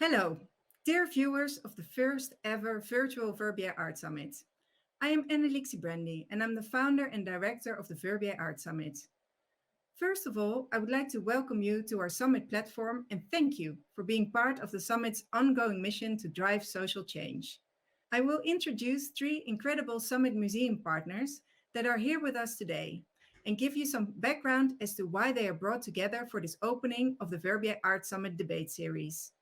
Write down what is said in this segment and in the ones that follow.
Hello, dear viewers of the first ever virtual Verbier Art Summit. I am Anneliek Sijbrandij and I'm the founder and director of the Verbier Art Summit. First of all, I would like to welcome you to our summit platform and thank you for being part of the summit's ongoing mission to drive social change. I will introduce three incredible summit museum partners that are here with us today and give you some background as to why they are brought together for this opening of the Verbier Art Summit debate series.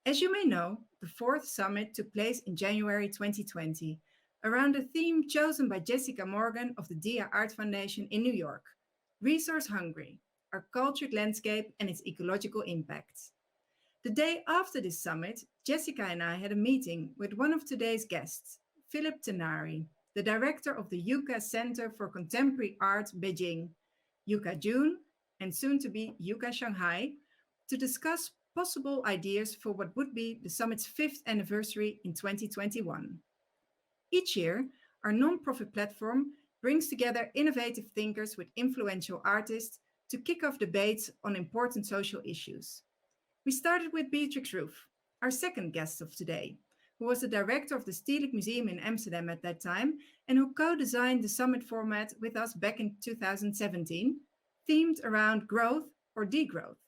As you may know, the fourth summit took place in January 2020, around a theme chosen by Jessica Morgan of the Dia Art Foundation in New York, Resource Hungry, our cultured landscape and its ecological impacts. The day after this summit, Jessica and I had a meeting with one of today's guests, Philip Tinari, the director of the UCCA Center for Contemporary Art, Beijing, UCCA June, and soon to be UCCA Shanghai, to discuss possible ideas for what would be the summit's 5th anniversary in 2021. Each year, our non-profit platform brings together innovative thinkers with influential artists to kick off debates on important social issues. We started with Beatrix Ruf, our second guest of today, who was the director of the Stedelijk Museum in Amsterdam at that time and who co-designed the summit format with us back in 2017, themed around growth or degrowth.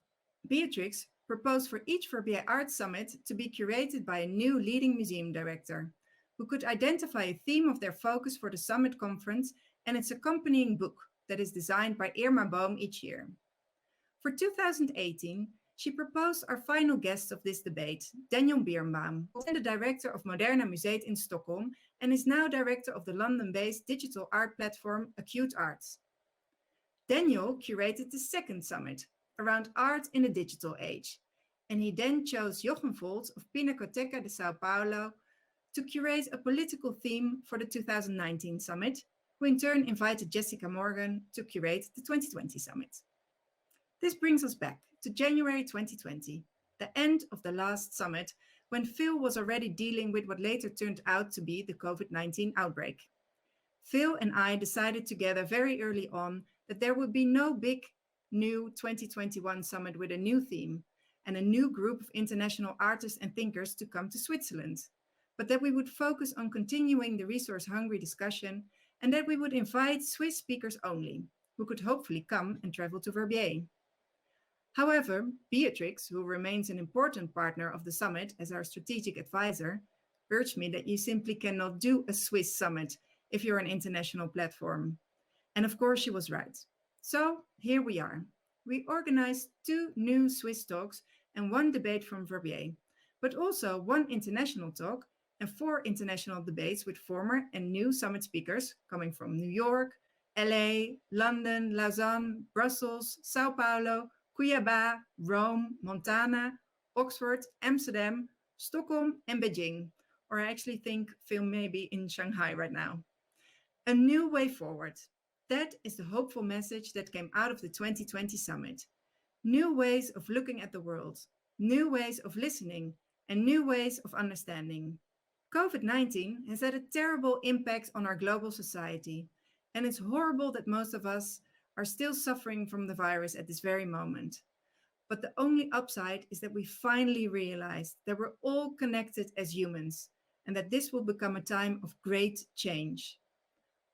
Beatrix proposed for each Verbier Art Summit to be curated by a new leading museum director, who could identify a theme of their focus for the summit conference and its accompanying book that is designed by Irma Boom each year. For 2018, she proposed our final guest of this debate, Daniel Birnbaum, who is the director of Moderna Museet in Stockholm and is now director of the London-based digital art platform Acute Art. Daniel curated the second summit, around art in the digital age, and he then chose Jochen Volt of Pinacoteca de Sao Paulo to curate a political theme for the 2019 summit, who in turn invited Jessica Morgan to curate the 2020 summit. This brings us back to January 2020, the end of the last summit, when Phil was already dealing with what later turned out to be the COVID-19 outbreak. Phil and I decided together very early on that there would be no big new 2021 summit with a new theme and a new group of international artists and thinkers to come to Switzerland, but that we would focus on continuing the resource-hungry discussion and that we would invite Swiss speakers only, who could hopefully come and travel to Verbier. However, Beatrix, who remains an important partner of the summit as our strategic advisor, urged me that you simply cannot do a Swiss summit if you're an international platform. And of course, she was right. So here we are. We organized 2 new Swiss talks and 1 debate from Verbier, but also 1 international talk and 4 international debates with former and new summit speakers coming from New York, LA, London, Lausanne, Brussels, Sao Paulo, Cuiabá, Rome, Montana, Oxford, Amsterdam, Stockholm, and Beijing. Or I actually think Phil may be in Shanghai right now. A new way forward. That is the hopeful message that came out of the 2020 summit. New ways of looking at the world, new ways of listening, and new ways of understanding. COVID-19 has had a terrible impact on our global society, and it's horrible that most of us are still suffering from the virus at this very moment. But the only upside is that we finally realized that we're all connected as humans, and that this will become a time of great change.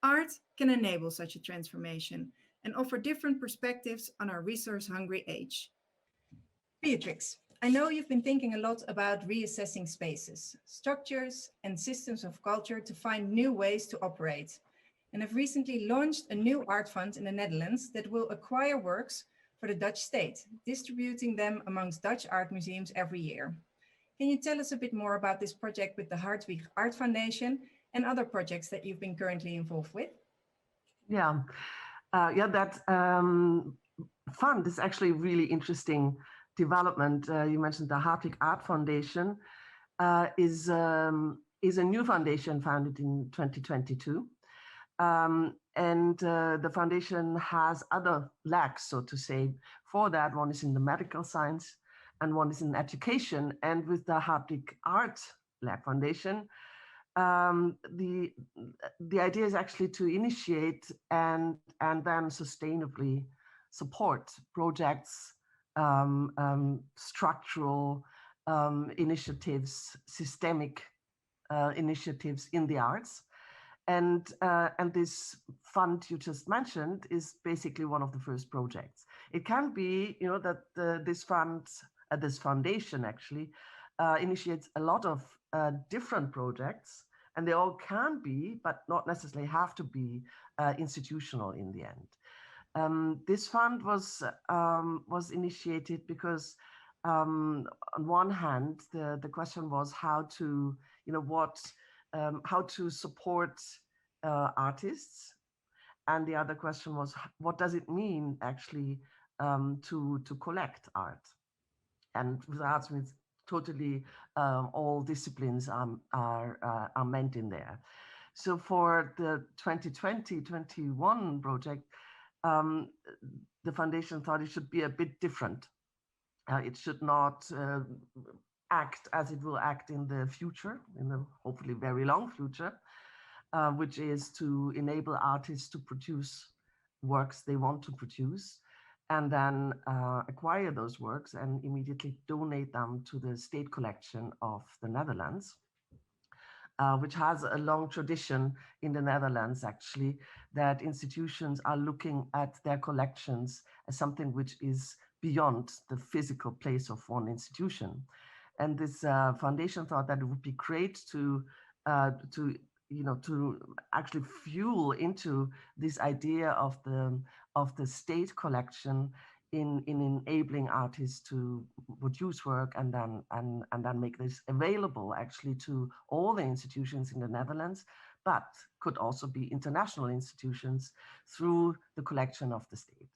Art can enable such a transformation and offer different perspectives on our resource-hungry age. Beatrix, I know you've been thinking a lot about reassessing spaces, structures, and systems of culture to find new ways to operate, and have recently launched a new art fund in the Netherlands that will acquire works for the Dutch state, distributing them amongst Dutch art museums every year. Can you tell us a bit more about this project with the Hartwig Art Foundation and other projects that you've been currently involved with? That fund is actually a really interesting development. You mentioned the Hartwig Art Foundation is a new foundation founded in 2022. The foundation has other legs, so to say, for that. One is in the medical science and one is in education. And with the Hartwig Art Lab Foundation, the idea is actually to initiate and then sustainably support projects, structural initiatives, systemic initiatives in the arts. And this fund you just mentioned is basically one of the first projects. It can be, that this fund, this foundation actually initiates a lot of different projects, and they all can be, but not necessarily have to be institutional in the end. This fund was initiated because on one hand, the question was how to, how to support artists, and the other question was what does it mean actually to collect art. And with arts means totally all disciplines are meant in there. So for the 2020-21 project, the foundation thought it should be a bit different. It should not act as it will act in the future, in the hopefully very long future, which is to enable artists to produce works they want to produce, and then acquire those works and immediately donate them to the state collection of the Netherlands, which has a long tradition in the Netherlands, actually, that institutions are looking at their collections as something which is beyond the physical place of one institution. And this foundation thought that it would be great to actually fuel into this idea of the state collection in enabling artists to produce work and then make this available actually to all the institutions in the Netherlands, but could also be international institutions through the collection of the state.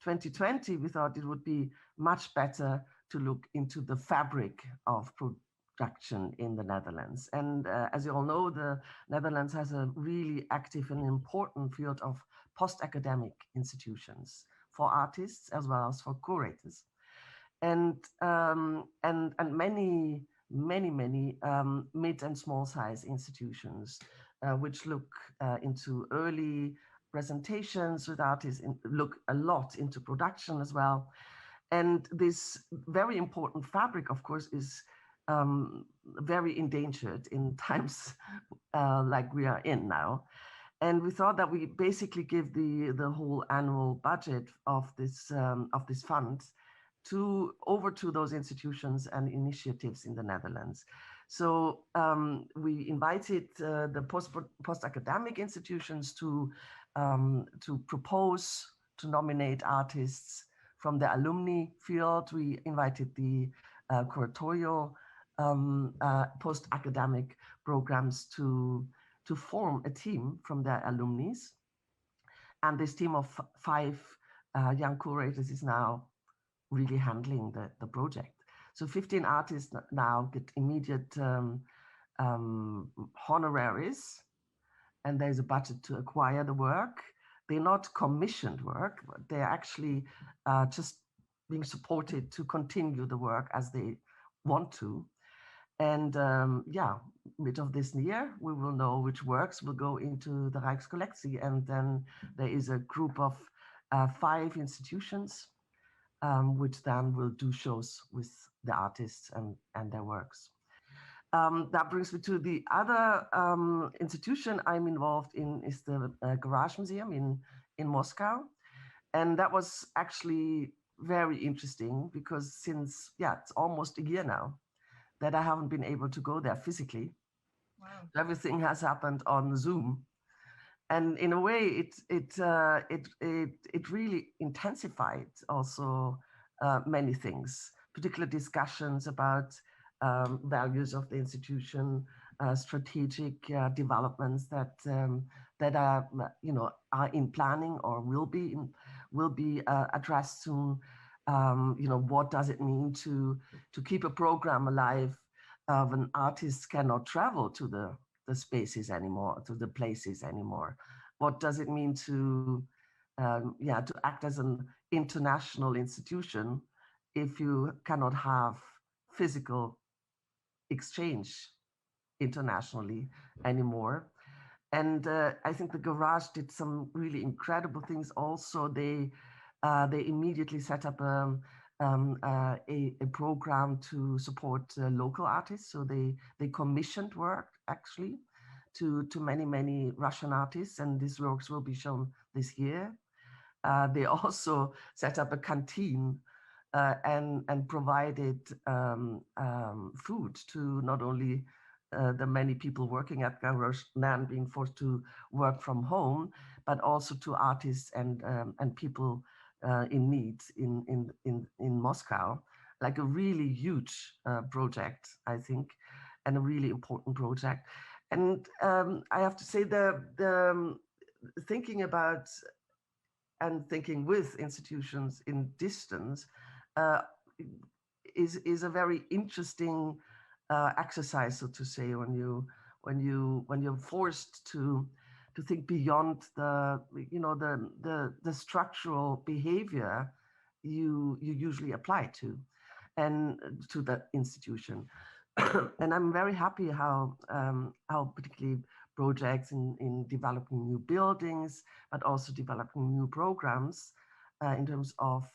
2020, we thought it would be much better to look into the fabric of production in the Netherlands. And as you all know, the Netherlands has a really active and important field of post-academic institutions for artists as well as for curators, and many mid and small size institutions which look into early presentations with artists, look a lot into production as well. And this very important fabric, of course, is very endangered in times like we are in now. And we thought that we basically give the whole annual budget of this fund over to those institutions and initiatives in the Netherlands. So we invited the post-academic institutions to propose, to nominate artists from the alumni field. We invited the curatorial post-academic programs to form a team from their alumni. And this team of 5 young curators is now really handling the project. So 15 artists now get immediate honoraries, and there's a budget to acquire the work. They're not commissioned work, but they're actually just being supported to continue the work as they want to. And mid of this year, we will know which works will go into the Rijkscollectie. And then there is a group of 5 institutions which then will do shows with the artists and their works. That brings me to the other institution I'm involved in, is the Garage Museum in Moscow. And that was actually very interesting because since, it's almost a year now that I haven't been able to go there physically. Wow. Everything has happened on Zoom. And in a way, it really intensified also many things, particular discussions about values of the institution, strategic developments that are in planning or will be addressed soon. What does it mean to keep a program alive when artists cannot travel to the spaces anymore, to the places anymore? What does it mean to act as an international institution if you cannot have physical exchange internationally anymore? And I think the Garage did some really incredible things also. They immediately set up a a program to support local artists. So they commissioned work actually to many Russian artists, and these works will be shown this year. They also set up a canteen and provided food to not only the many people working at Garoznan being forced to work from home, but also to artists and people in need in Moscow, like a really huge project, I think, and a really important project. And I have to say the thinking about and thinking with institutions in distance uh, is a very interesting exercise, so to say, when you're forced to think beyond the structural behavior you usually apply to and to the institution. And I'm very happy how particularly projects in developing new buildings, but also developing new programs in terms of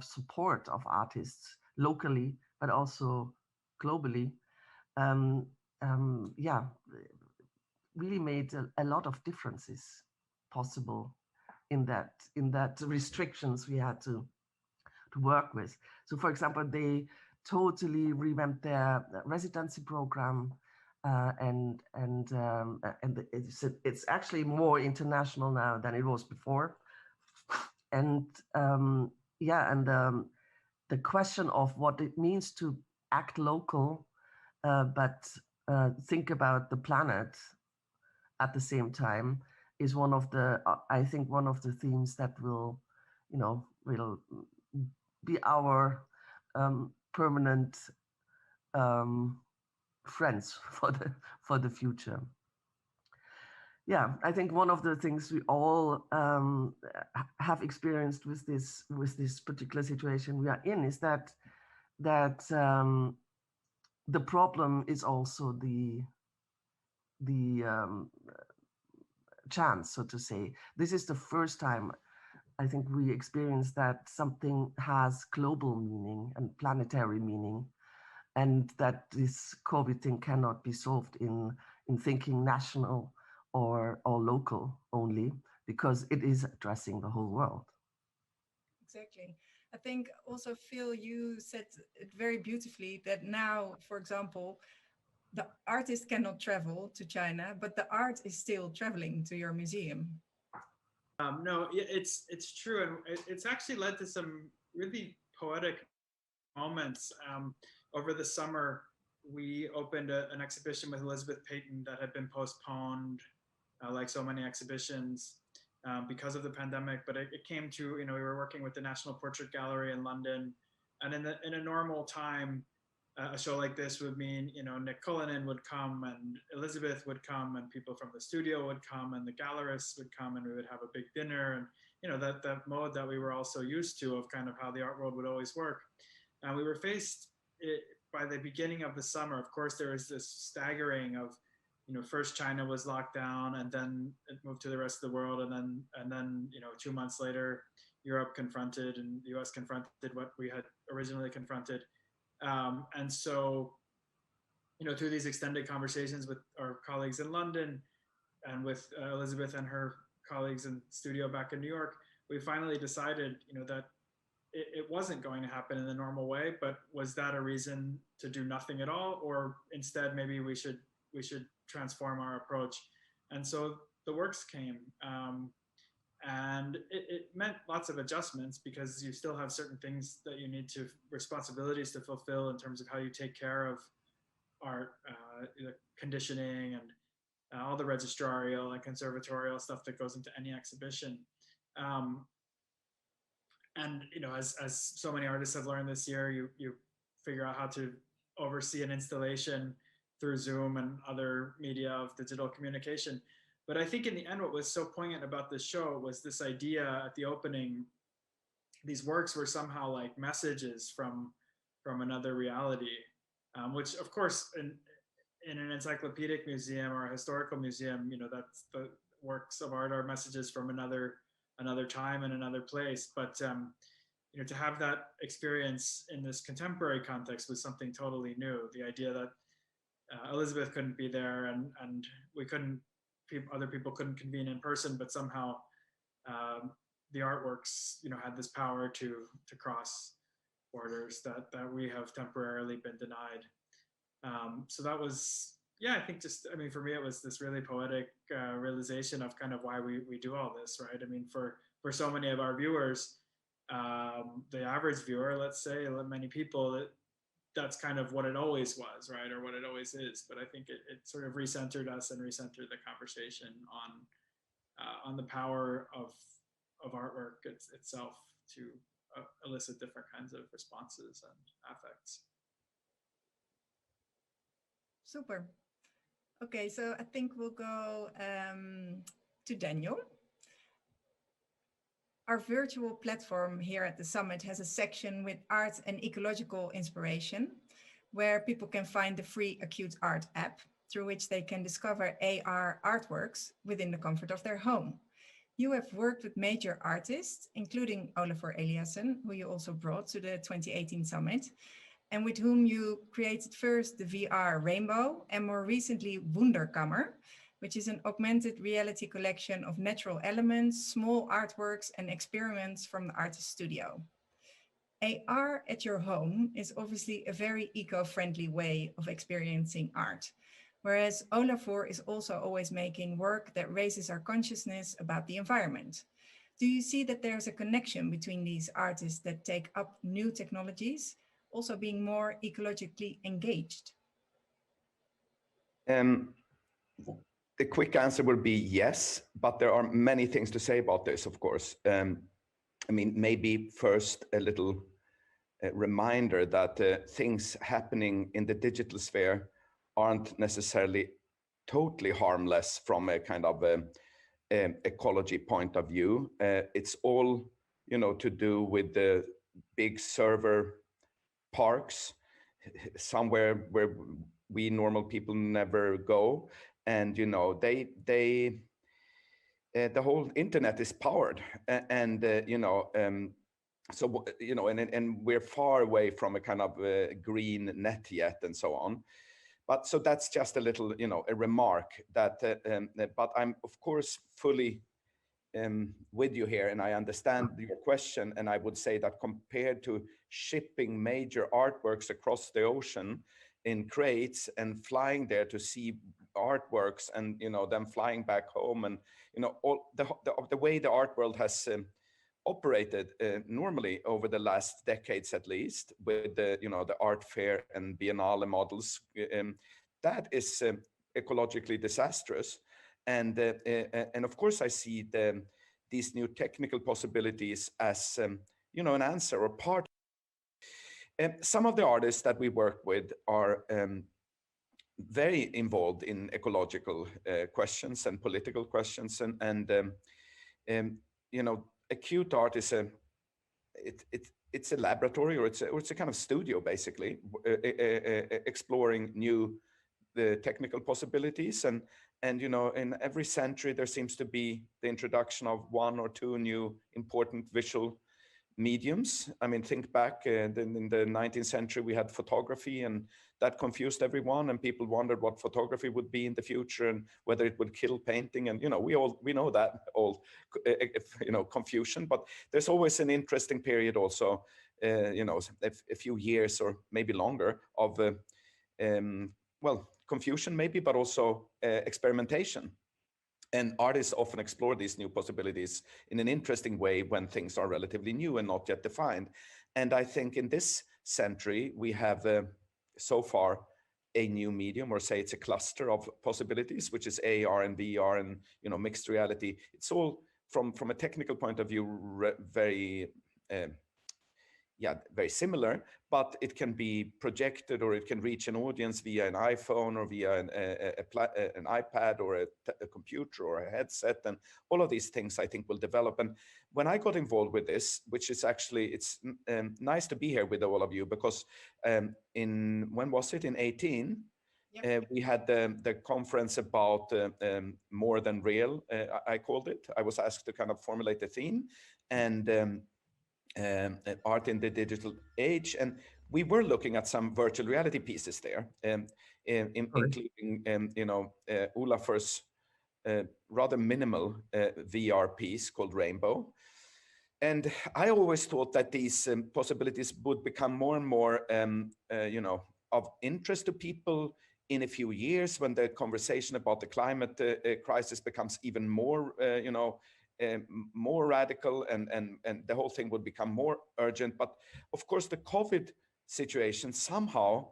support of artists locally, but also globally. Um, yeah, really made a lot of differences possible in that restrictions we had to work with. So, for example, they totally revamped their residency program, and it's actually more international now than it was before. And the question of what it means to act local, but think about the planet at the same time is one of the I think one of the themes that will be our permanent friends for the future. Yeah, I think one of the things we all have experienced with this particular situation we are in is that the problem is also the chance, so to say. This is the first time I think we experience that something has global meaning and planetary meaning, and that this COVID thing cannot be solved in thinking national or local only, because it is addressing the whole world. Exactly. I think also, Phil, you said it very beautifully that now, for example, the artist cannot travel to China, but the art is still traveling to your museum. No, it's true, and it's actually led to some really poetic moments. Over the summer, we opened an exhibition with Elizabeth Peyton that had been postponed, like so many exhibitions, because of the pandemic. But it came to, we were working with the National Portrait Gallery in London, and in a normal time, a show like this would mean, Nick Cullinan would come and Elizabeth would come and people from the studio would come and the gallerists would come and we would have a big dinner, and that mode that we were also used to of kind of how the art world would always work. And we were faced by the beginning of the summer. Of course, there was this staggering of, first China was locked down and then it moved to the rest of the world. And then 2 months later, Europe confronted and the US confronted what we had originally confronted. And so, through these extended conversations with our colleagues in London and with Elizabeth and her colleagues in studio back in New York, we finally decided, that it wasn't going to happen in the normal way, but was that a reason to do nothing at all? Or instead, maybe we should transform our approach. And so the works came. And it meant lots of adjustments because you still have certain things that you need to, responsibilities to fulfill in terms of how you take care of art, the conditioning and all the registrarial and conservatorial stuff that goes into any exhibition. And as so many artists have learned this year, you figure out how to oversee an installation through Zoom and other media of digital communication. But I think in the end, what was so poignant about this show was this idea at the opening. These works were somehow like messages from another reality, which of course in an encyclopedic museum or a historical museum, that's the works of art are messages from another time and another place. But to have that experience in this contemporary context was something totally new. The idea that Elizabeth couldn't be there, and we couldn't, other people couldn't convene in person, but somehow the artworks, had this power to cross borders that we have temporarily been denied. So that was, I think for me, it was this really poetic realization of kind of why we do all this, right? I mean, for so many of our viewers, the average viewer, let's say, many people, that's kind of what it always was, right? Or what it always is. But I think it sort of recentered us and recentered the conversation on the power of artwork itself to elicit different kinds of responses and affects. Super. Okay, so I think we'll go to Daniel. Our virtual platform here at the summit has a section with art and ecological inspiration, where people can find the free Acute Art app, through which they can discover AR artworks within the comfort of their home. You have worked with major artists, including Olafur Eliasson, who you also brought to the 2018 summit, and with whom you created first the VR Rainbow and more recently Wunderkammer, which is an augmented reality collection of natural elements, small artworks, and experiments from the artist studio. AR at your home is obviously a very eco-friendly way of experiencing art, whereas Olafur is also always making work that raises our consciousness about the environment. Do you see that there's a connection between these artists that take up new technologies, also being more ecologically engaged? The quick answer would be yes, but there are many things to say about this, of course. I mean, maybe first a little reminder that things happening in the digital sphere aren't necessarily totally harmless from a kind of ecology point of view. It's all, to do with the big server parks somewhere where we normal people never go. And the whole internet is powered, and so and we're far away from a kind of green net yet, and so on. But so that's just a little, a remark that. But I'm of course fully with you here, and I understand your question. And I would say that compared to shipping major artworks across the ocean in crates and flying there to see artworks, and them flying back home, and all the way the art world has operated normally over the last decades, at least, with the art fair and biennale models, that is ecologically disastrous. And of course I see these new technical possibilities as an answer or part. Some of the artists that we work with are very involved in ecological questions and political questions, and Acute Art is it's a laboratory, or it's a kind of studio, basically, exploring new technical possibilities, and in every century there seems to be the introduction of one or two new important visual mediums. I mean, think back in the 19th century, we had photography, and that confused everyone, and people wondered what photography would be in the future and whether it would kill painting. And we know that old confusion. But there's always an interesting period also, a few years or maybe longer of confusion maybe, but also experimentation. And artists often explore these new possibilities in an interesting way when things are relatively new and not yet defined. And I think in this century, we have so far a new medium, or say it's a cluster of possibilities, which is AR and VR and mixed reality. It's all from a technical point of view very very similar, but it can be projected, or it can reach an audience via an iPhone, or via an iPad, or a computer, or a headset, and all of these things I think will develop. And when I got involved with this, which is actually, it's nice to be here with all of you, because when was it, in 18? Yep. We had the conference about more than real, I called it. I was asked to kind of formulate a theme, and art in the digital age, and we were looking at some virtual reality pieces there, including Olafur's rather minimal VR piece called Rainbow. And I always thought that these possibilities would become more and more, of interest to people in a few years when the conversation about the climate crisis becomes even more, more radical, and the whole thing would become more urgent. But of course, the COVID situation somehow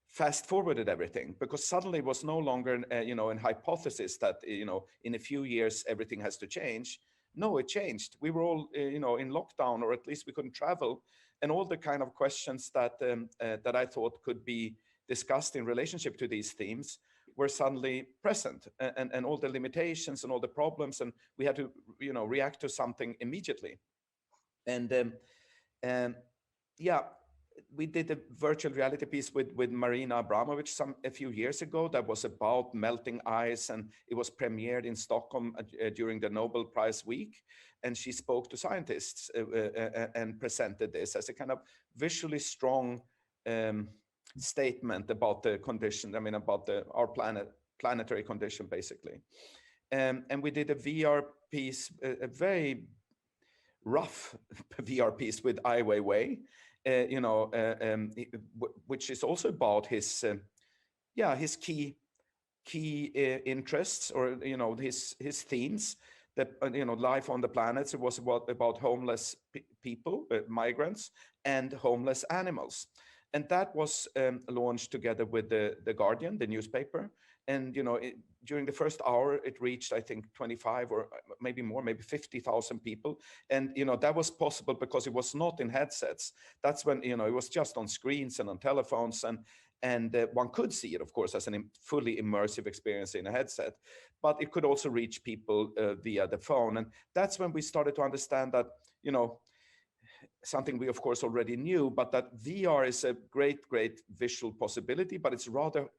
fast forwarded everything, because suddenly it was no longer, an hypothesis that, in a few years everything has to change. No, it changed. We were all, in lockdown, or at least we couldn't travel, and all the kind of questions that that I thought could be discussed in relationship to these themes were suddenly present, and all the limitations and all the problems, and we had to, react to something immediately. And yeah, we did a virtual reality piece with Marina Abramovic a few years ago that was about melting ice, and it was premiered in Stockholm during the Nobel Prize week. And she spoke to scientists and presented this as a kind of visually strong statement about the condition. I mean, about our planetary condition, basically. And we did a VR piece, a very rough VR piece with Ai Weiwei, which is also about his his key interests, or his themes, that life on the planet. It was about homeless people, migrants, and homeless animals, and that was launched together with the Guardian, the newspaper. And during the first hour, it reached, I think, 25 or maybe more, maybe 50,000 people. And that was possible because it was not in headsets. That's when it was just on screens and on telephones, and one could see it, of course, as a fully immersive experience in a headset, but it could also reach people via the phone. And that's when we started to understand that, something we of course already knew, but that VR is a great visual possibility, but it's rather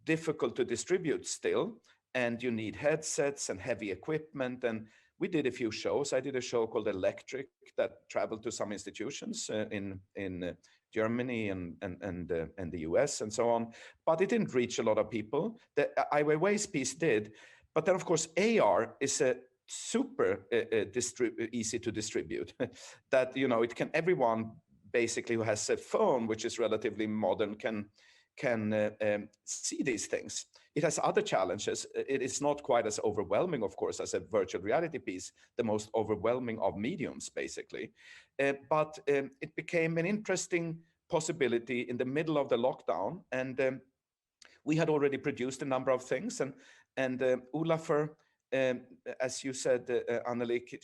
difficult to distribute still, and you need headsets and heavy equipment. And we did a few shows. I did a show called Electric that traveled to some institutions in Germany and the US and so on, but it didn't reach a lot of people. The Ai Weiwei's piece did, but then of course AR is a super easy to distribute. That it can, everyone basically who has a phone which is relatively modern can see these things. It has other challenges. It is not quite as overwhelming, of course, as a virtual reality piece, the most overwhelming of mediums, basically. But it became an interesting possibility in the middle of the lockdown, and we had already produced a number of things, and Olafur, as you said, Anneliek,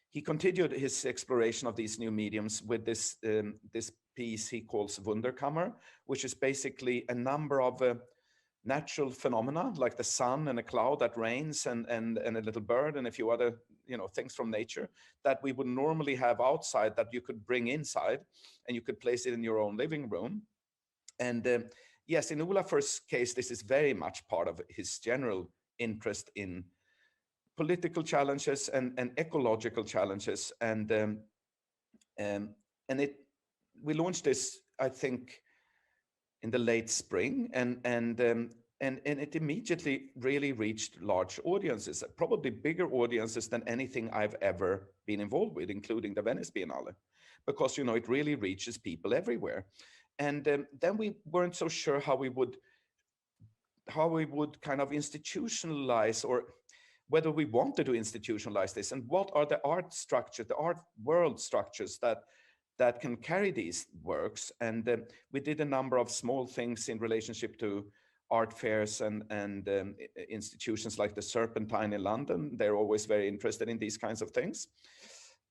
he continued his exploration of these new mediums with this piece he calls Wunderkammer, which is basically a number of natural phenomena, like the sun and a cloud that rains, and a little bird and a few other things from nature that we would normally have outside, that you could bring inside, and you could place it in your own living room. And yes, in Olafur's case, this is very much part of his general interest in political challenges and ecological challenges, and we launched this, I think, in the late spring, and it immediately really reached large audiences, probably bigger audiences than anything I've ever been involved with, including the Venice Biennale, because it really reaches people everywhere. And then we weren't so sure how we would kind of institutionalize, or whether we wanted to institutionalize this, and what are the art structures, the art world structures that can carry these works. And we did a number of small things in relationship to art fairs and institutions like the Serpentine in London. They're always very interested in these kinds of things.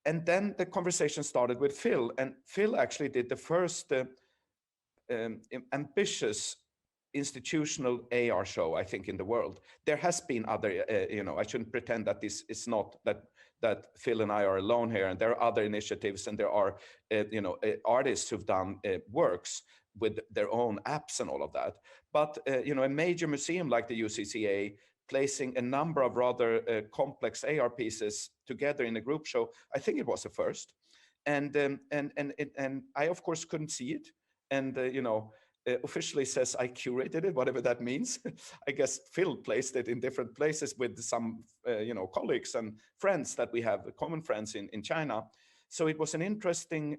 And then the conversation started with Phil, and Phil actually did the first ambitious institutional AR show, I think, in the world. There has been other, I shouldn't pretend that this is not, that Phil and I are alone here, and there are other initiatives, and there are, artists who've done works with their own apps and all of that. But, a major museum like the UCCA placing a number of rather complex AR pieces together in a group show. I think it was the first, and I of course couldn't see it, and officially says I curated it, whatever that means. I guess Phil placed it in different places with some colleagues and friends that we have, common friends in China. So it was an interesting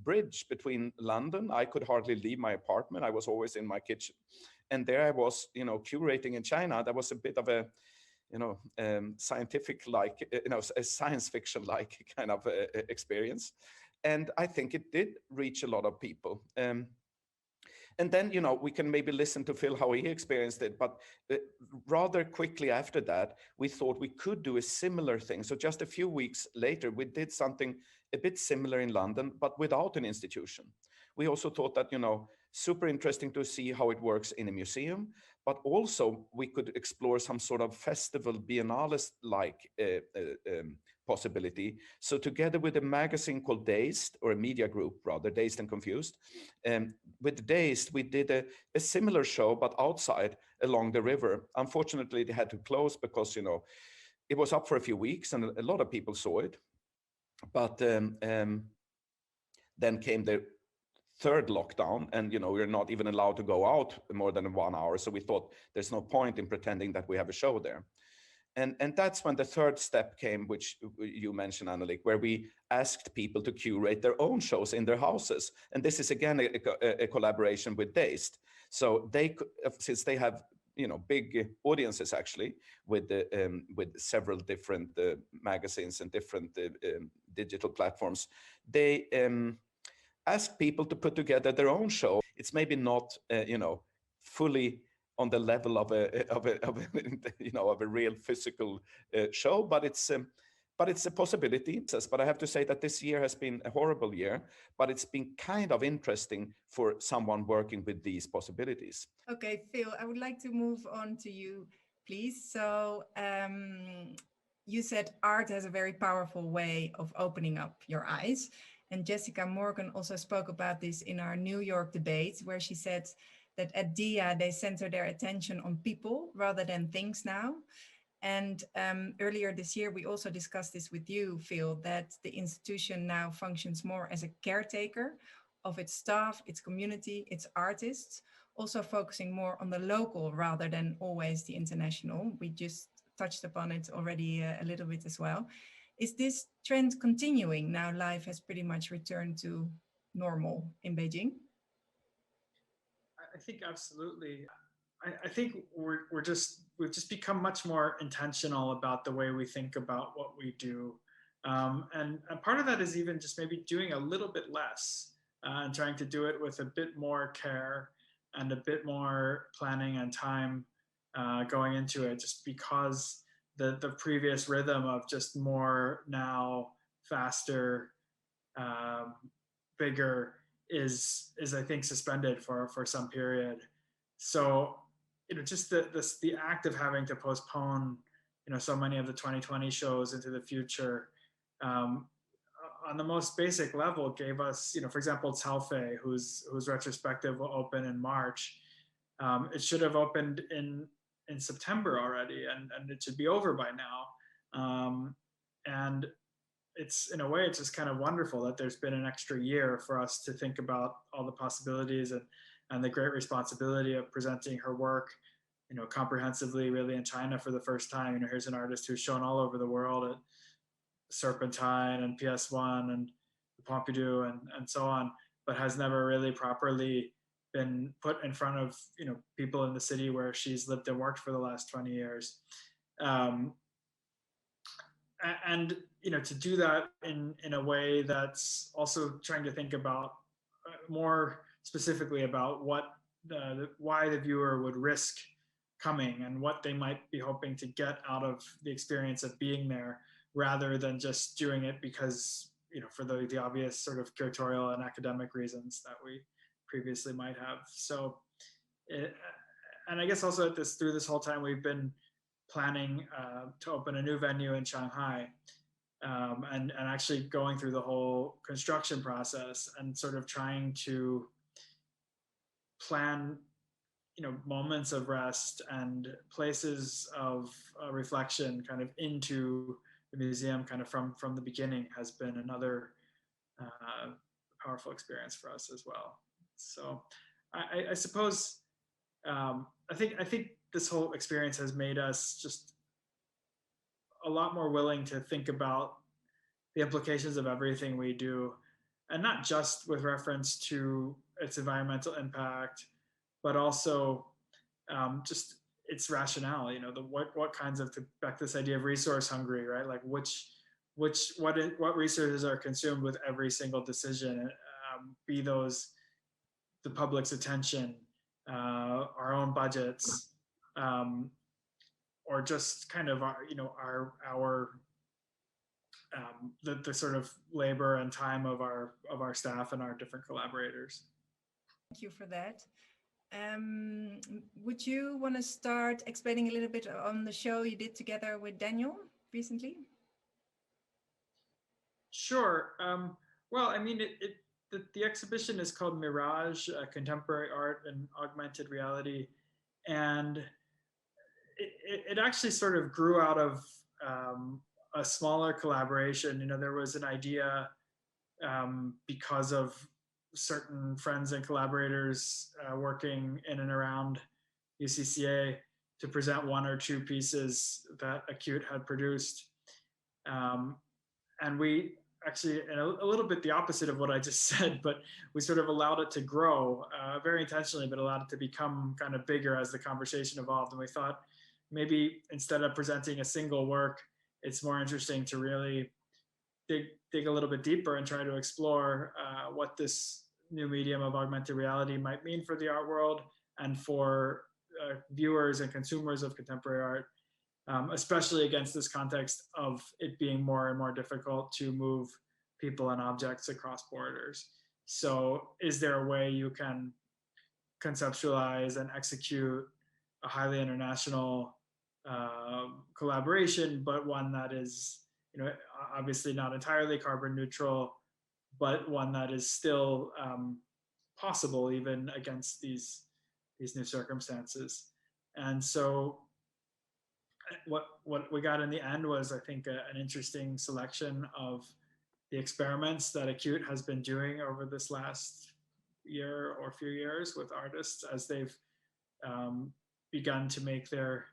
bridge between London. I could hardly leave my apartment. I was always in my kitchen. And there I was, curating in China. That was a bit of a, scientific-like, a science fiction-like kind of experience. And I think it did reach a lot of people. And then, we can maybe listen to Phil, how he experienced it. But rather quickly after that, we thought we could do a similar thing. So just a few weeks later, we did something a bit similar in London, but without an institution. We also thought that, super interesting to see how it works in a museum, but also we could explore some sort of festival biennale-like possibility. So together with a magazine called Dazed, or a media group rather, Dazed and Confused, with Dazed, we did a similar show, but outside along the river. Unfortunately, they had to close because, it was up for a few weeks and a lot of people saw it. But then came the third lockdown, and we're not even allowed to go out more than 1 hour. So we thought there's no point in pretending that we have a show there. And that's when the third step came, which you mentioned, Anneliek, where we asked people to curate their own shows in their houses. And this is again a collaboration with Dazed. So since they have big audiences actually with several different magazines and different digital platforms, they ask people to put together their own show. It's maybe not fully on the level of a real physical show, but it's a possibility. But I have to say that this year has been a horrible year, but it's been kind of interesting for someone working with these possibilities. Okay, Phil, I would like to move on to you, please. So you said art has a very powerful way of opening up your eyes. And Jessica Morgan also spoke about this in our New York debate, where she said that at DIA, they center their attention on people rather than things now. And earlier this year, we also discussed this with you, Phil, that the institution now functions more as a caretaker of its staff, its community, its artists, also focusing more on the local rather than always the international. We just touched upon it already a little bit as well. Is this trend continuing now life has pretty much returned to normal in Beijing? I think absolutely. I think we've just become much more intentional about the way we think about what we do. And part of that is even just maybe doing a little bit less and trying to do it with a bit more care and a bit more planning and time going into it, just because the previous rhythm of just more now, faster, bigger is I think suspended for some period. So just the act of having to postpone so many of the 2020 shows into the future, on the most basic level, gave us for example Taofei, whose retrospective will open in March. It should have opened in September already, and it should be over by now. And it's, in a way, it's just kind of wonderful that there's been an extra year for us to think about all the possibilities and the great responsibility of presenting her work, comprehensively, really, in China for the first time. Here's an artist who's shown all over the world at Serpentine and PS1 and the Pompidou and so on, but has never really properly been put in front of people in the city where she's lived and worked for the last 20 years. And to do that in a way that's also trying to think about more specifically about why the viewer would risk coming and what they might be hoping to get out of the experience of being there, rather than just doing it because for the obvious sort of curatorial and academic reasons that we previously might have. So, and I guess also through this whole time we've been planning to open a new venue in Shanghai, and actually going through the whole construction process and sort of trying to plan moments of rest and places of reflection kind of into the museum kind of from the beginning has been another powerful experience for us as well. So I suppose I think this whole experience has made us just a lot more willing to think about the implications of everything we do, and not just with reference to its environmental impact, but also just its rationale. What kinds of, back to this idea of resource hungry, right? Like what resources are consumed with every single decision, be those the public's attention, our own budgets, or just kind of our the sort of labor and time of our staff and our different collaborators. Thank you for that. Would you want to start explaining a little bit on the show you did together with Daniel recently? Sure. Well, I mean, the exhibition is called Mirage, Contemporary Art and Augmented Reality. And it actually sort of grew out of a smaller collaboration. There was an idea because of certain friends and collaborators working in and around UCCA to present one or two pieces that Acute had produced. And we actually, and a little bit the opposite of what I just said, but we sort of allowed it to grow very intentionally, but allowed it to become kind of bigger as the conversation evolved. And we thought maybe instead of presenting a single work, it's more interesting to really dig a little bit deeper and try to explore what this new medium of augmented reality might mean for the art world and for viewers and consumers of contemporary art, especially against this context of it being more and more difficult to move people and objects across borders. So is there a way you can conceptualize and execute a highly international collaboration, but one that is, obviously not entirely carbon neutral, but one that is still possible even against these new circumstances. And so what we got in the end was, I think, an interesting selection of the experiments that Acute has been doing over this last year or few years with artists as they've begun to make their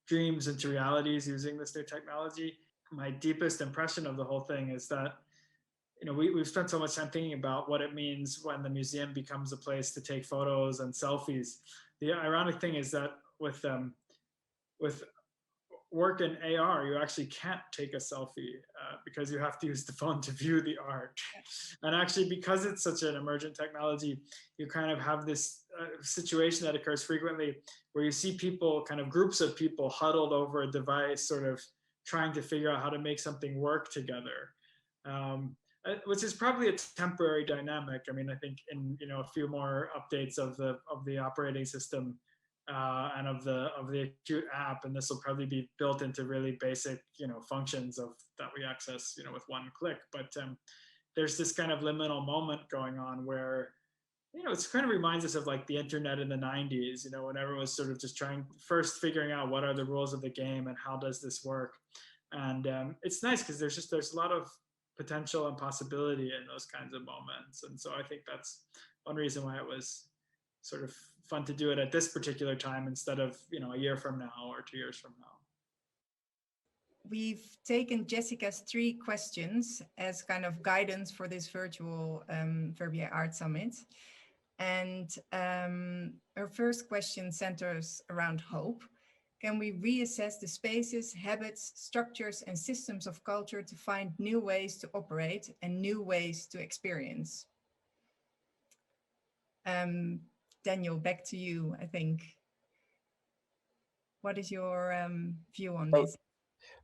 dreams into realities using this new technology. My deepest impression of the whole thing is that we've spent so much time thinking about what it means when the museum becomes a place to take photos and selfies. The ironic thing is that with work in AR, you actually can't take a selfie because you have to use the phone to view the art. And actually, because it's such an emergent technology, you kind of have this situation that occurs frequently where you see people, kind of groups of people huddled over a device, sort of trying to figure out how to make something work together. Which is probably a temporary dynamic. I mean, I think in a few more updates of the operating system and of the Acute app, and this will probably be built into really basic functions that we access with one click. But there's this kind of liminal moment going on where it kind of reminds us of like the internet in the 90s. When everyone was sort of just first figuring out what are the rules of the game and how does this work. And it's nice because there's a lot of potential and possibility in those kinds of moments. And so I think that's one reason why it was sort of fun to do it at this particular time instead of a year from now or 2 years from now. We've taken Jessica's 3 questions as kind of guidance for this virtual Verbier Art Summit. And her first question centers around hope. Can we reassess the spaces, habits, structures, and systems of culture to find new ways to operate and new ways to experience? Daniel, back to you, I think. What is your view on this?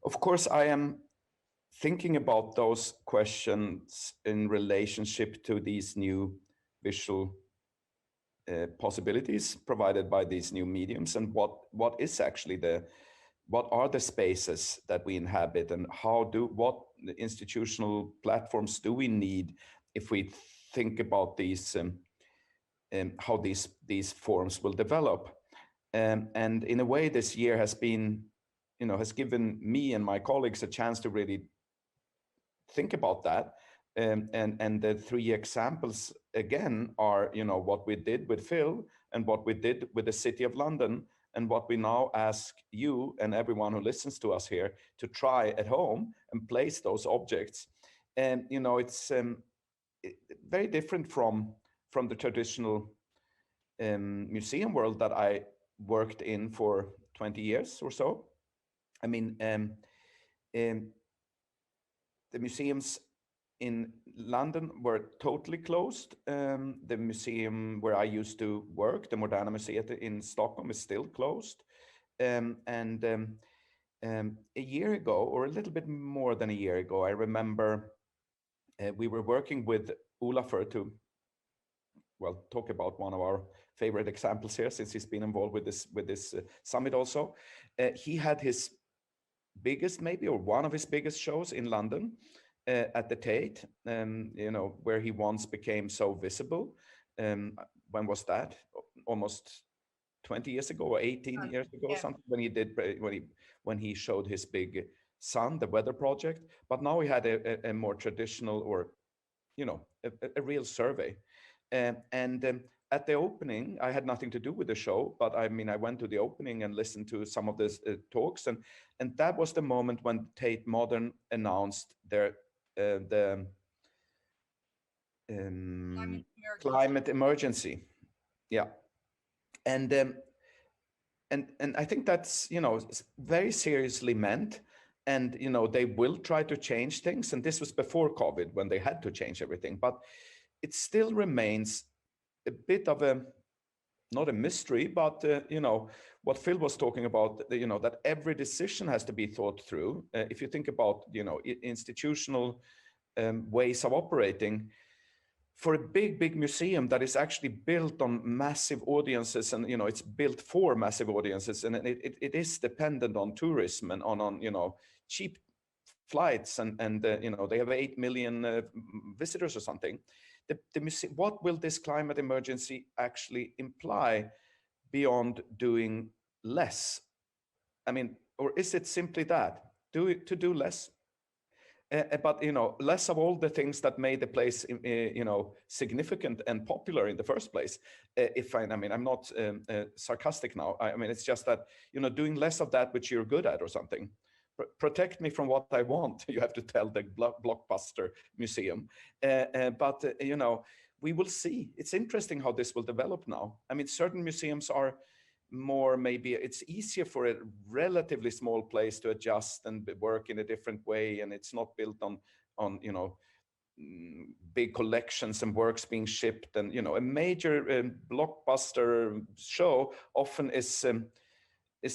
Of course, I am thinking about those questions in relationship to these new visual possibilities provided by these new mediums, and what is actually what are the spaces that we inhabit, and what institutional platforms do we need if we think about these how these forms will develop. And in a way, this year has been, has given me and my colleagues a chance to really think about that. And the three examples again are, what we did with Phil and what we did with the City of London and what we now ask you and everyone who listens to us here to try at home and place those objects. And, it's very different from the traditional museum world that I worked in for 20 years or so. I mean, the museums in London were totally closed. The museum where I used to work, the Moderna Museet in Stockholm, is still closed. A year ago, or a little bit more than a year ago, I remember we were working with Olafur to, well, talk about one of our favorite examples here, since he's been involved with this summit also. He had his biggest, maybe, or one of his biggest shows in London at the Tate, where he once became so visible. When was that? Almost 20 years ago or 18 years ago, yeah. something, when he showed his big sun, the weather project. But now he had a more traditional, or a real survey. At the opening, I had nothing to do with the show, but I went to the opening and listened to some of the talks, and that was the moment when Tate Modern announced the climate emergency. Yeah, and I think that's very seriously meant, and they will try to change things. And this was before COVID, when they had to change everything, but it still remains a bit of a, not a mystery, but what Phil was talking about, that every decision has to be thought through. If you think about institutional ways of operating, for a big museum that is actually built on massive audiences, and it's built for massive audiences, and it is dependent on tourism and on cheap flights, and they have 8 million visitors or something. The museum, what will this climate emergency actually imply beyond doing less? Or is it simply that, to do less? But less of all the things that made the place significant and popular in the first place. I'm not sarcastic now. It's just that doing less of that which you're good at or something. Protect me from what I want, you have to tell the blockbuster museum. But we will see. It's interesting how this will develop now. Certain museums are more, maybe it's easier for a relatively small place to adjust and work in a different way, and it's not built on big collections and works being shipped. And a major blockbuster show often is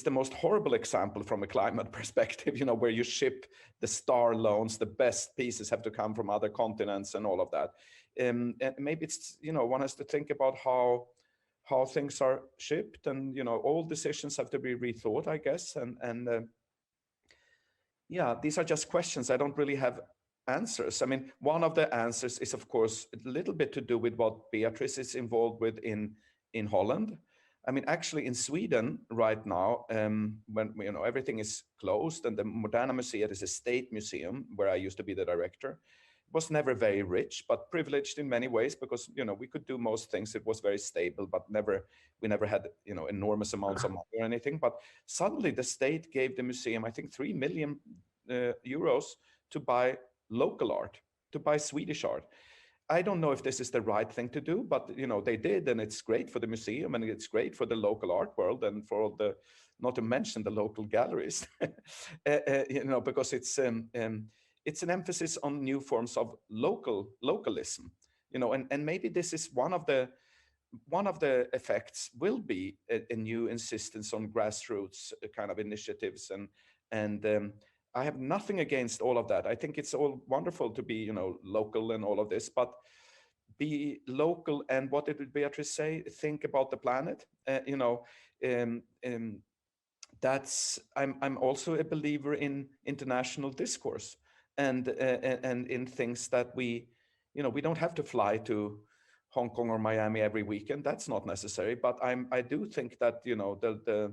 the most horrible example from a climate perspective, where you ship the star loans, the best pieces have to come from other continents and all of that. And maybe it's, one has to think about how things are shipped, and, all decisions have to be rethought, I guess. And yeah, these are just questions. I don't really have answers. One of the answers is, of course, a little bit to do with what Beatrix is involved with in Holland. Actually in Sweden right now, when everything is closed, and the Moderna Museet is a state museum where I used to be the director, was never very rich, but privileged in many ways, because we could do most things. It was very stable, but we never had enormous amounts of money or anything. But suddenly the state gave the museum, I think, 3 million euros to buy local art, to buy Swedish art. I don't know if this is the right thing to do, but they did, and it's great for the museum, and it's great for the local art world, and for all the, not to mention the local galleries, because it's an emphasis on new forms of localism, and maybe this is one of the effects will be a new insistence on grassroots kind of initiatives, and I have nothing against all of that. I think it's all wonderful to be, local and all of this, but be local. And what did Beatrix say? Think about the planet. That's, I'm also a believer in international discourse, and in things that we don't have to fly to Hong Kong or Miami every weekend. That's not necessary, but I do think that, you know, the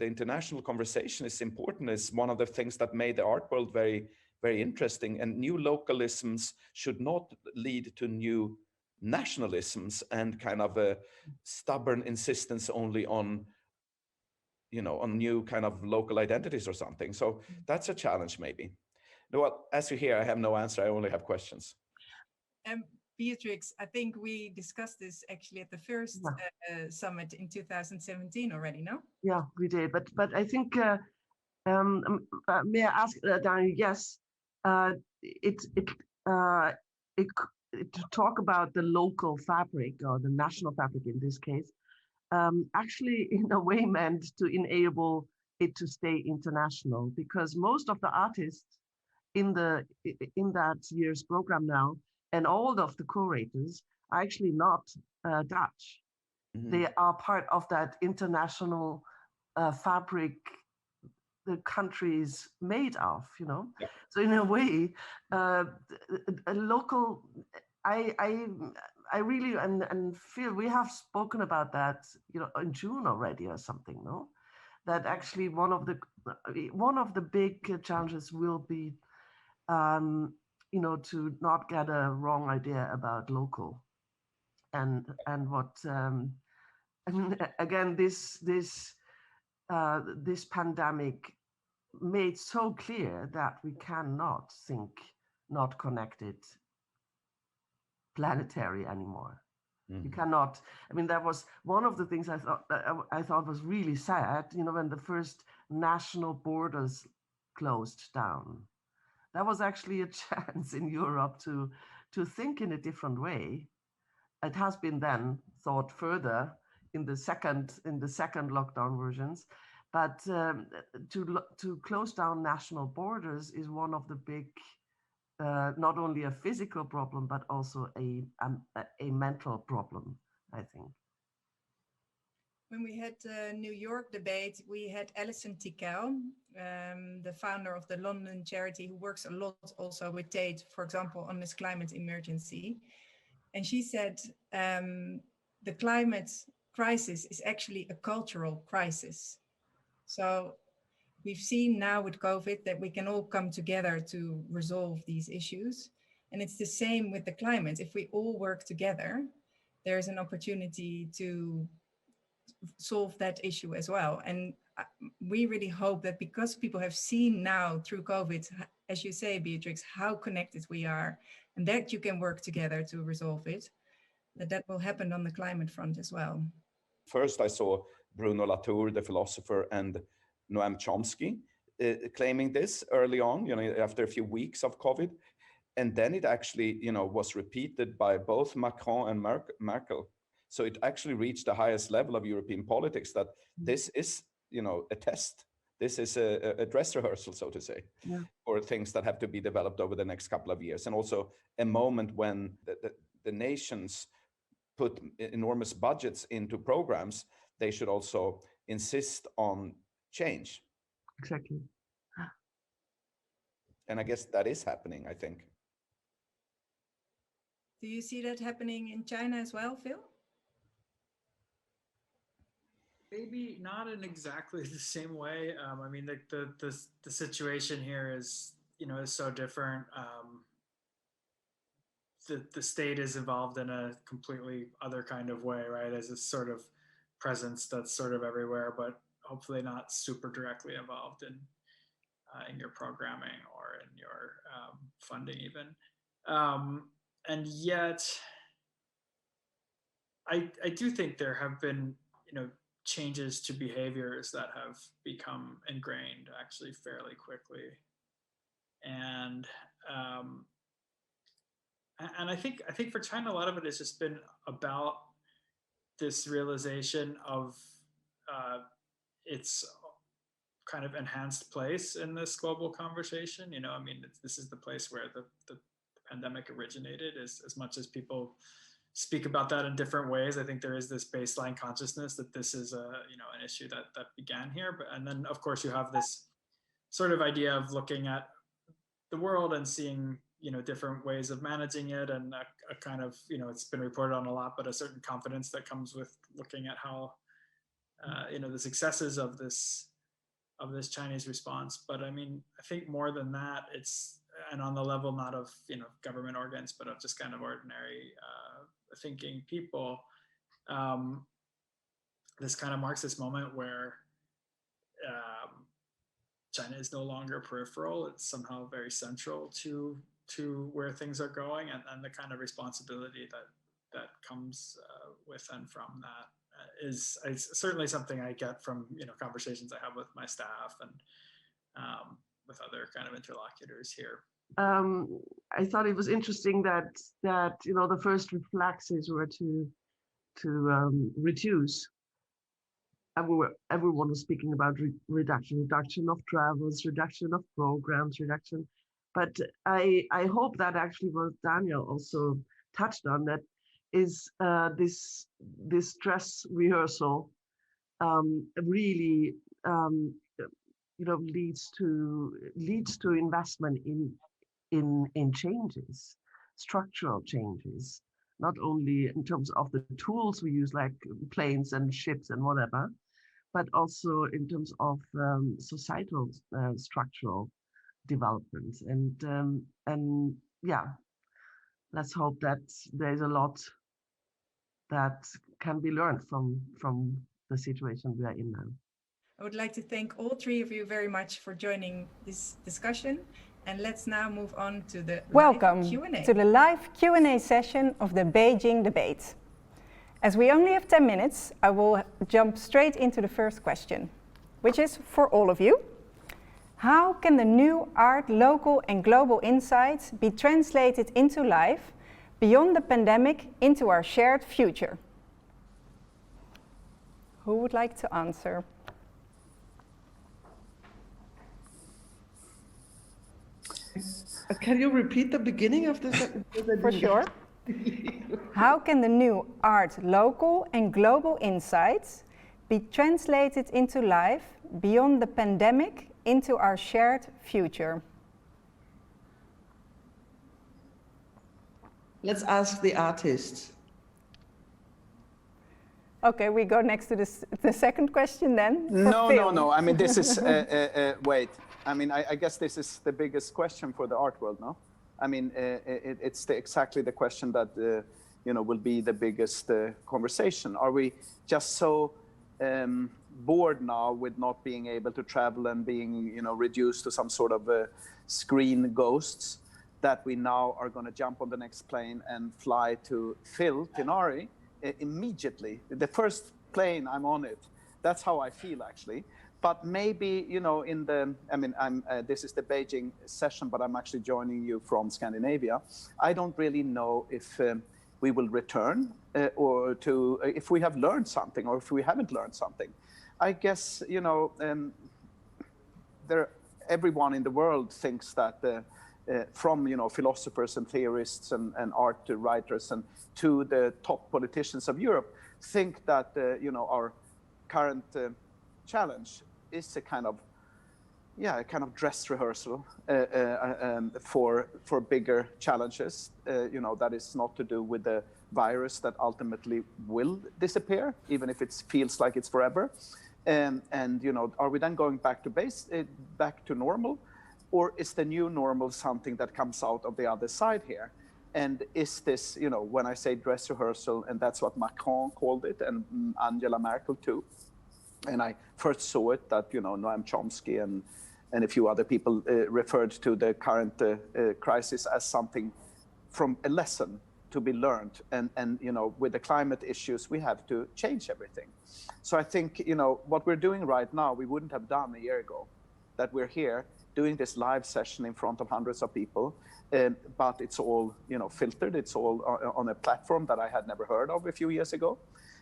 international conversation is important. It's one of the things that made the art world very, very interesting. And new localisms should not lead to new nationalisms and kind of a stubborn insistence only on, you know, on new kind of local identities or something. So that's a challenge maybe. Well, as you hear, I have no answer. I only have questions. Beatrix, I think we discussed this actually at the first summit in 2017 already, no? Yeah, we did. But I think, may I ask, Daniel? Yes, to talk about the local fabric or the national fabric in this case, actually in a way meant to enable it to stay international, because most of the artists in that year's program now, and all of the curators are actually not Dutch. Mm-hmm. They are part of that international fabric the country is made of, you know. Yeah. So in a way, a local, I really and feel we have spoken about that, you know, in June already or something, no? That actually one of the big challenges will be, you know, to not get a wrong idea about local, and what, and again, this pandemic made so clear that we cannot think not connected planetary anymore. Mm-hmm. You cannot. I mean, that was one of the things I thought was really sad. You know, when the first national borders closed down, that was actually a chance in Europe to think in a different way. It has been then thought further in the second lockdown versions, but to close down national borders is one of the big, not only a physical problem but also a mental problem, I think. When we had the New York debate, we had Alison Tikel, the founder of the London charity, who works a lot also with Tate, for example, on this climate emergency. And she said the climate crisis is actually a cultural crisis. So we've seen now with COVID that we can all come together to resolve these issues. And it's the same with the climate. If we all work together, there's an opportunity to solve that issue as well. And we really hope that because people have seen now through COVID, as you say, Beatrix, how connected we are, and that you can work together to resolve it, that will happen on the climate front as well. First, I saw Bruno Latour, the philosopher, and Noam Chomsky claiming this early on, you know, after a few weeks of COVID. And then it actually, you know, was repeated by both Macron and Merkel. So it actually reached the highest level of European politics that this is, you know, a test. This is a dress rehearsal, so to say, for things that have to be developed over the next couple of years. And also a moment when the nations put enormous budgets into programs, they should also insist on change. Exactly. And I guess that is happening, I think. Do you see that happening in China as well, Phil? Maybe not in exactly the same way. I mean, the situation here is, you know, is so different. The state is involved in a completely other kind of way, right? As a sort of presence that's sort of everywhere, but hopefully not super directly involved in your programming or in your funding even. And yet, I do think there have been, you know, changes to behaviors that have become ingrained actually fairly quickly. And I think for China, a lot of it has just been about this realization of its kind of enhanced place in this global conversation. You know, I mean, this is the place where the pandemic originated. As much as people speak about that in different ways, I think there is this baseline consciousness that this is a, you know, an issue that began here. And then of course you have this sort of idea of looking at the world and seeing different ways of managing it, and a kind of, it's been reported on a lot, but a certain confidence that comes with looking at how, the successes of this Chinese response. But I mean, I think more than that, and on the level not of government organs, but of just kind of ordinary thinking people, this kind of marks this moment where China is no longer peripheral. It's somehow very central to where things are going, and the kind of responsibility that comes with and from that is certainly something I get from conversations I have with my staff and with other kind of interlocutors here. I thought it was interesting that the first reflexes were to reduce. Everyone was speaking about reduction of travels, reduction of programs, reduction. But I hope that actually what Daniel also touched on, that is this dress rehearsal really leads to investment in changes, structural changes, not only in terms of the tools we use like planes and ships and whatever, but also in terms of societal structural development. And yeah, let's hope that there's a lot that can be learned from the situation we are in now. I would like to thank all three of you very much for joining this discussion. And let's now move on to the Welcome live Q&A. to the live Q&A session of the Beijing debate. As we only have 10 minutes, I will jump straight into the first question, which is for all of you. How can the new art, local and global insights be translated into life beyond the pandemic into our shared future? Who would like to answer? Can you repeat the beginning of this? For sure. How can the new art, local and global insights be translated into life beyond the pandemic into our shared future? Let's ask the artists. Okay, we go next to the second question then. No. I mean, this is, wait. I mean, I guess this is the biggest question for the art world, no? I mean, it's exactly the question that, will be the biggest conversation. Are we just so bored now with not being able to travel and being, reduced to some sort of screen ghosts that we now are going to jump on the next plane and fly to Tinari immediately? The first plane I'm on it. That's how I feel, actually. But maybe, this is the Beijing session, but I'm actually joining you from Scandinavia. I don't really know if we will return or if we have learned something or if we haven't learned something. I guess, everyone in the world thinks that from, philosophers and theorists and art writers and to the top politicians of Europe think that, our current challenge is a kind of dress rehearsal for bigger challenges. That is not to do with the virus that ultimately will disappear, even if it feels like it's forever. And are we then going back to normal, or is the new normal something that comes out of the other side here? And is this, when I say dress rehearsal, and that's what Macron called it, and Angela Merkel too. And I first saw it that, Noam Chomsky and a few other people referred to the current crisis as something from a lesson to be learned. And with the climate issues, we have to change everything. So I think, what we're doing right now, we wouldn't have done a year ago, that we're here doing this live session in front of hundreds of people. But it's all, filtered. It's all on a platform that I had never heard of a few years ago.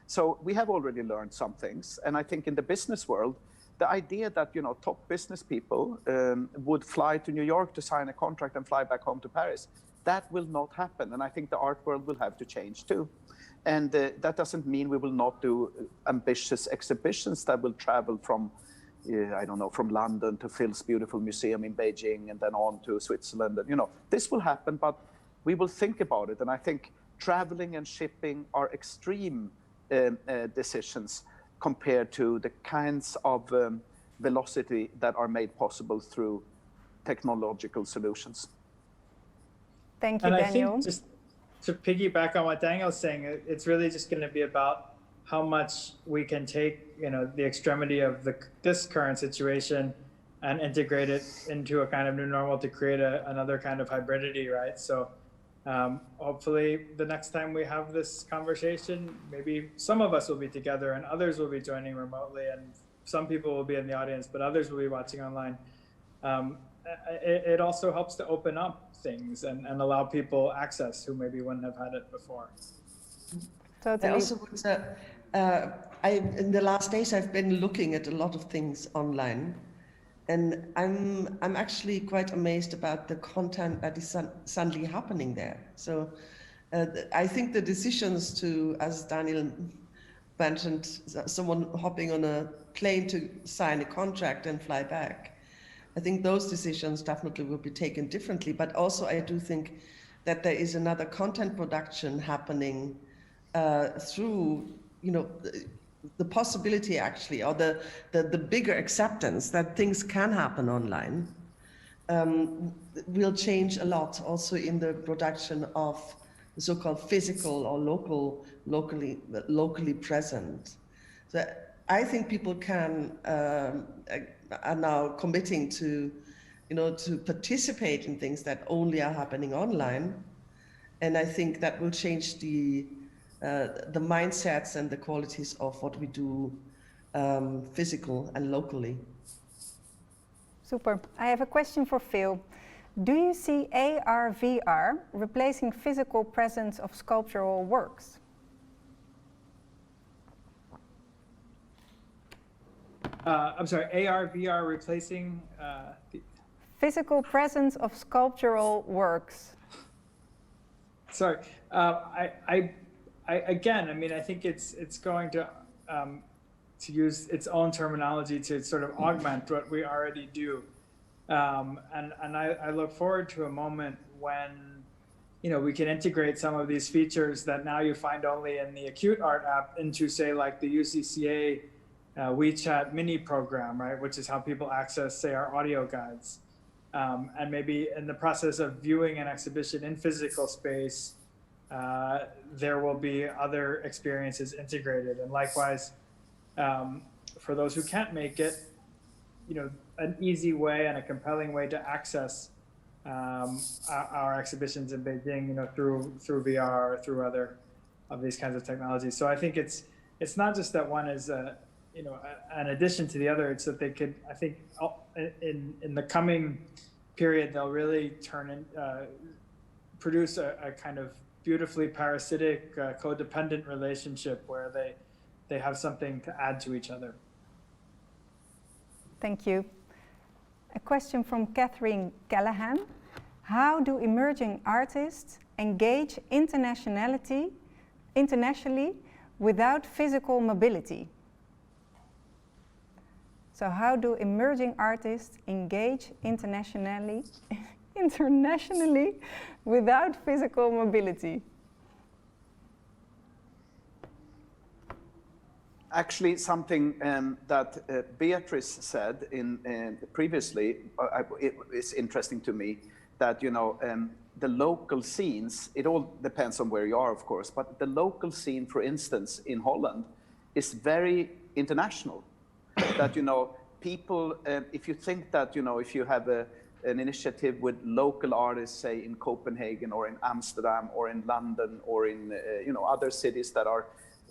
So we have already learned some things. And I think in the business world, the idea that, top business people would fly to New York to sign a contract and fly back home to Paris, that will not happen. And I think the art world will have to change too. And that doesn't mean we will not do ambitious exhibitions that will travel from, I don't know, from London to Phil's beautiful museum in Beijing and then on to Switzerland. And, you know, this will happen, but we will think about it. And I think traveling and shipping are extreme decisions compared to the kinds of velocity that are made possible through technological solutions. Thank you, and Daniel. I think just to piggyback on what Daniel's saying, it's really just going to be about how much we can take, you know, the extremity of this current situation and integrate it into a kind of new normal to create another kind of hybridity, right? So hopefully the next time we have this conversation, maybe some of us will be together and others will be joining remotely, and some people will be in the audience, but others will be watching online. It also helps to open up things and allow people access who maybe wouldn't have had it before. Totally. I also would, in the last days, I've been looking at a lot of things online, and I'm actually quite amazed about the content that is suddenly happening there. So I think the decisions to, as Daniel mentioned, someone hopping on a plane to sign a contract and fly back, I think those decisions definitely will be taken differently. But also I do think that there is another content production happening through, you know, the possibility actually, or the bigger acceptance that things can happen online will change a lot also in the production of the so-called physical or locally present. So I think people can are now committing to, you know, to participate in things that only are happening online, and I think that will change the mindsets and the qualities of what we do physical and locally. Super. I have a question for Phil. Do you see AR, VR replacing physical presence of sculptural works? I'm sorry, AR, VR replacing the Physical presence of sculptural works. Sorry, again, I mean, I think it's going to use its own terminology to sort of augment what we already do, and I look forward to a moment when, you know, we can integrate some of these features that now you find only in the Acute Art app into, say, like the UCCA WeChat mini program, right, which is how people access, say, our audio guides. And maybe in the process of viewing an exhibition in physical space, there will be other experiences integrated. And likewise, for those who can't make it, you know, an easy way and a compelling way to access our exhibitions in Beijing, you know, through VR or through other of these kinds of technologies. So I think it's not just that one is you know, an addition to the other. It's that they could, I think, in the coming period, they'll really produce a kind of beautifully parasitic, codependent relationship where they have something to add to each other. Thank you. A question from Catherine Callahan. How do emerging artists engage internationally without physical mobility? So how do emerging artists engage internationally without physical mobility? Actually, something that Beatrix said previously is interesting to me, that, you know, the local scenes, it all depends on where you are, of course, but the local scene, for instance, in Holland is very international. That, you know, people, if you think that, you know, if you have an initiative with local artists, say in Copenhagen or in Amsterdam or in London or in, you know, other cities that are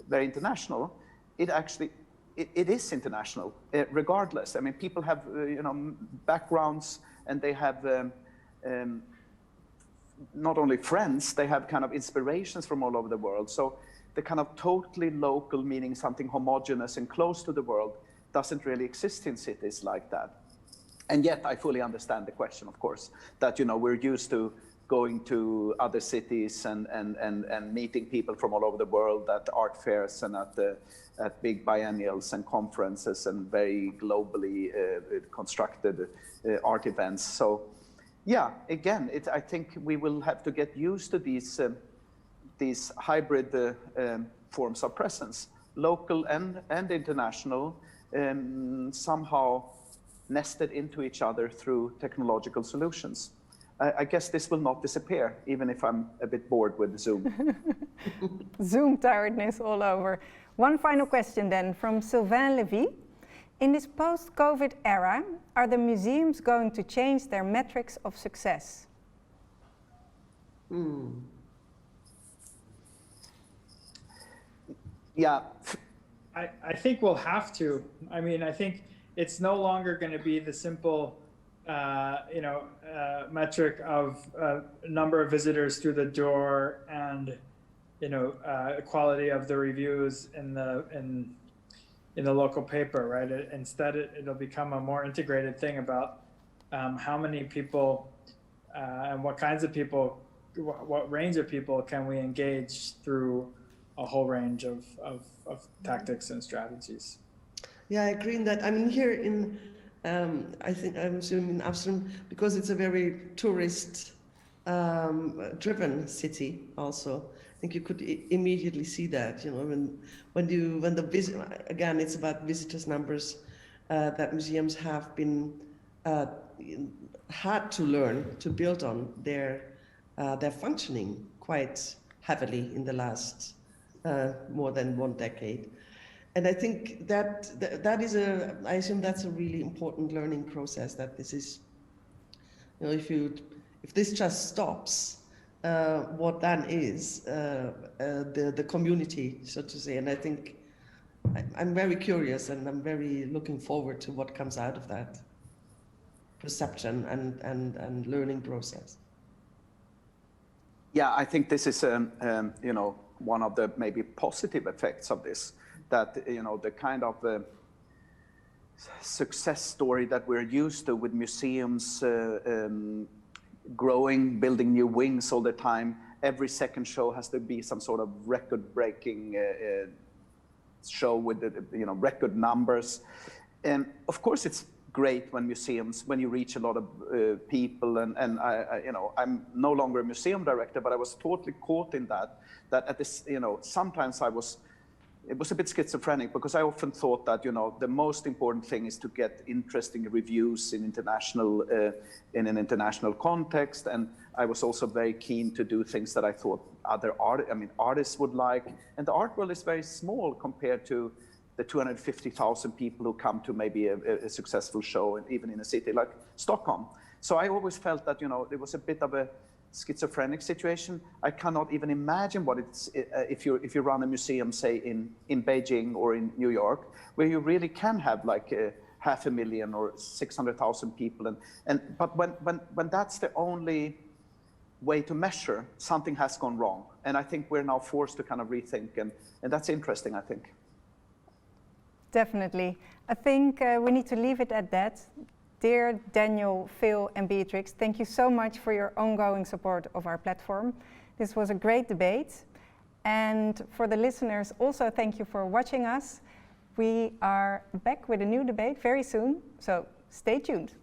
very international, it actually, it is international, regardless. I mean, people have, you know, backgrounds, and they have not only friends, they have kind of inspirations from all over the world. So the kind of totally local, meaning something homogeneous and close to the world, doesn't really exist in cities like that. And yet I fully understand the question, of course, that, you know, we're used to going to other cities and meeting people from all over the world at art fairs and at big biennials and conferences and very globally constructed art events. So yeah, again, I think we will have to get used to these hybrid forms of presence, local and international, somehow nested into each other through technological solutions. I guess this will not disappear, even if I'm a bit bored with Zoom. Zoom tiredness all over. One final question then from Sylvain Levy. In this post-COVID era, are the museums going to change their metrics of success? Yeah. I think we'll have to. I mean, I think it's no longer going to be the simple metric of number of visitors through the door and quality of the reviews in the local paper, right? Instead, it'll become a more integrated thing about how many people and what kinds of people, what range of people can we engage through a whole range of tactics and strategies. Yeah, I agree in that. I mean, here in I think I'm assuming in Amsterdam, because it's a very tourist driven city also. I think you could immediately see that, when the visit, again, it's about visitors numbers that museums have been had to learn to build on their functioning quite heavily in the last more than 1 decade. And I think that is I assume that's a really important learning process, that this is, if this just stops, what then is the community, so to say. And I think I'm very curious, and I'm very looking forward to what comes out of that perception and learning process. Yeah, I think this is one of the maybe positive effects of this, that the kind of success story that we're used to with museums growing, building new wings all the time. Every second show has to be some sort of record-breaking show with record numbers. And of course, it's great when when you reach a lot of people. And I'm no longer a museum director, but I was totally caught in that at this, sometimes it was a bit schizophrenic, because I often thought that, the most important thing is to get interesting reviews in in an international context. And I was also very keen to do things that I thought artists would like. And the art world is very small compared to the 250,000 people who come to maybe a successful show, even in a city like Stockholm. So I always felt that, it was a bit of a schizophrenic situation. I cannot even imagine what it's if you run a museum, say in Beijing or in New York, where you really can have like 500,000 or 600,000 people. But when that's the only way to measure, something has gone wrong. And I think we're now forced to kind of rethink, and that's interesting, I think. Definitely. I think we need to leave it at that. Dear Daniel, Phil and Beatrix, thank you so much for your ongoing support of our platform. This was a great debate. And for the listeners, also thank you for watching us. We are back with a new debate very soon, so stay tuned.